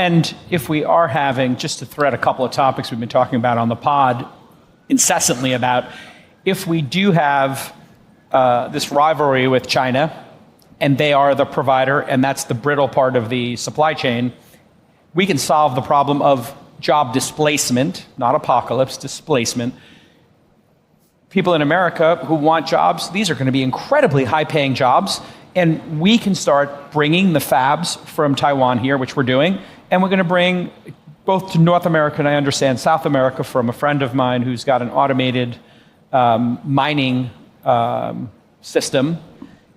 And if we are having, just to thread a couple of topics we've been talking about on the pod incessantly about, if we do have this rivalry with China, and they are the provider, and that's the brittle part of the supply chain, we can solve the problem of job displacement, not apocalypse, displacement. People in America who want jobs, these are going to be incredibly high-paying jobs, and we can start bringing the fabs from Taiwan here, which we're doing, and we're going to bring both to North America, and I understand South America from a friend of mine who's got an automated mining system,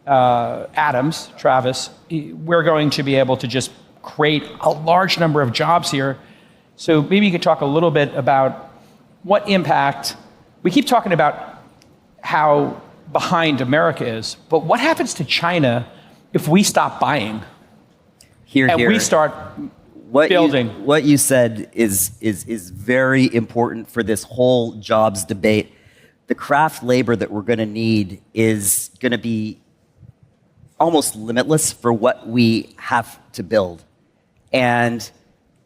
Adams, Travis. We're going to be able to just create a large number of jobs here. So maybe you could talk a little bit about what impact, we keep talking about how behind America is, but what happens to China if we stop buying? We start building? What you said is very important for this whole jobs debate. The craft labor that we're going to need is going to be almost limitless for what we have to build. And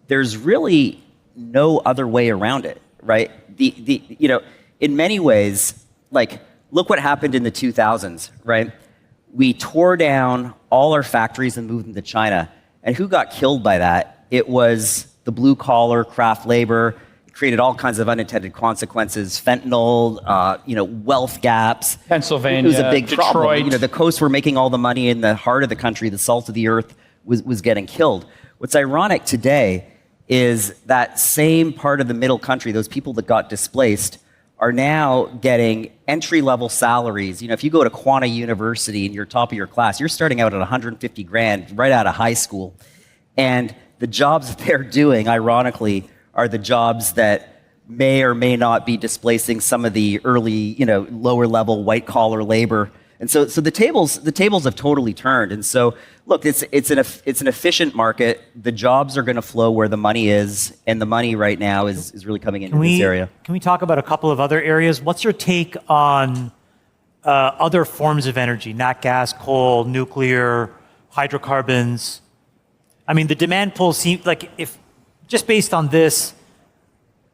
there's really no other way around it, right? In many ways, like, look what happened in the 2000s, right? We tore down all our factories and moved them to China. And who got killed by that? It was the blue-collar craft labor. It created all kinds of unintended consequences, fentanyl, wealth gaps. Pennsylvania, it was a big Detroit. problem. The coasts were making all the money in the heart of the country. The salt of the earth was getting killed. What's ironic today is that same part of the middle country, those people that got displaced, are now getting entry-level salaries. If you go to Quanta University and you're top of your class, you're starting out at 150 grand right out of high school. And the jobs that they're doing, ironically, are the jobs that may or may not be displacing some of the early, lower-level white-collar labor. And so the tables have totally turned. And so, look, it's an efficient market. The jobs are going to flow where the money is, and the money right now is really coming into this area. Can we talk about a couple of other areas? What's your take on other forms of energy? Nat gas, coal, nuclear, hydrocarbons. I mean, the demand pull seems like, if just based on this,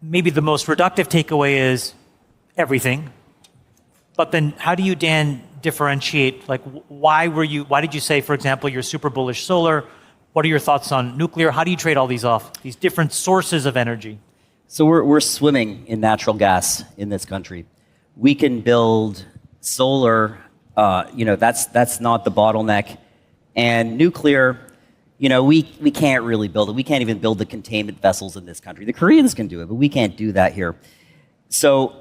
maybe the most reductive takeaway is everything. But then how do you, Dan, differentiate, like, why did you say, for example, you're super bullish solar? What are your thoughts on nuclear? How do you trade all these off, these different sources of energy? So we're swimming in natural gas in this country. We can build solar, that's not the bottleneck. And nuclear, we can't really build it. We can't even build the containment vessels in this country. The Koreans can do it, but we can't do that here. So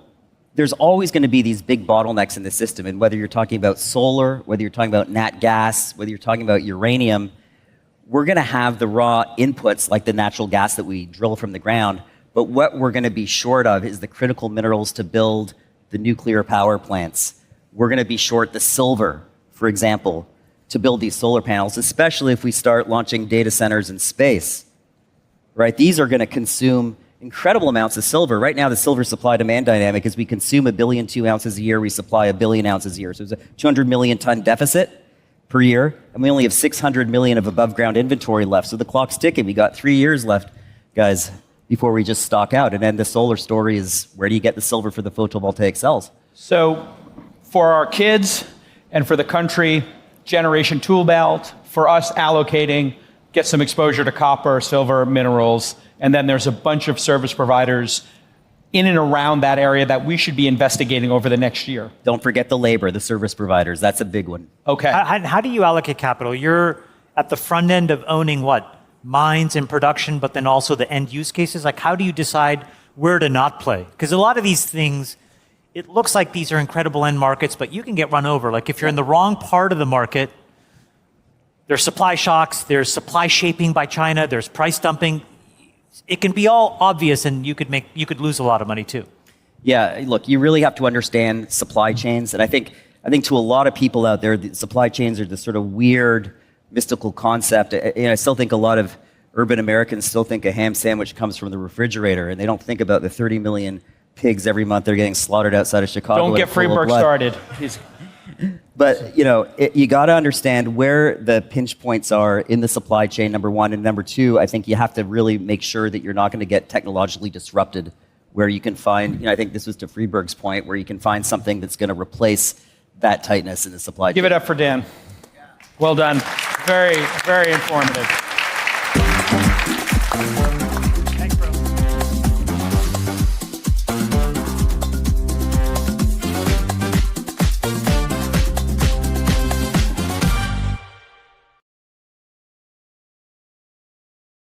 there's always going to be these big bottlenecks in the system. And whether you're talking about solar, whether you're talking about nat gas, whether you're talking about uranium, we're going to have the raw inputs like the natural gas that we drill from the ground. But what we're going to be short of is the critical minerals to build the nuclear power plants. We're going to be short the silver, for example, to build these solar panels, especially if we start launching data centers in space, right? These are going to consume incredible amounts of silver. Right now, the silver supply-demand dynamic is we consume 1.2 billion ounces a year, we supply 1 billion ounces a year. So there's a 200 million ton deficit per year, and we only have 600 million of above-ground inventory left. So the clock's ticking. We got 3 years left, guys, before we just stock out. And then the solar story is, where do you get the silver for the photovoltaic cells? So for our kids and for the country, generation tool belt, for us allocating, get some exposure to copper, silver, minerals, and then there's a bunch of service providers in and around that area that we should be investigating over the next year. Don't forget the labor, the service providers. That's a big one. Okay. How do you allocate capital? You're at the front end of owning what? Mines and production, but then also the end use cases? Like, how do you decide where to not play? Because a lot of these things, it looks like these are incredible end markets, but you can get run over. Like, if you're in the wrong part of the market, there's supply shocks, there's supply shaping by China, there's price dumping. It can be all obvious, and you could lose a lot of money too. Yeah, look, you really have to understand supply chains, and I think to a lot of people out there, the supply chains are this sort of weird, mystical concept. I still think a lot of urban Americans still think a ham sandwich comes from the refrigerator, and they don't think about the 30 million pigs every month they're getting slaughtered outside of Chicago. Don't get Freeburg started. But you got to understand where the pinch points are in the supply chain, number one, and number two, I think you have to really make sure that you're not going to get technologically disrupted, where you can find, I think this was to Friedberg's point, where you can find something that's going to replace that tightness in the supply chain. Give it up for Dan. Well done. Very, very informative.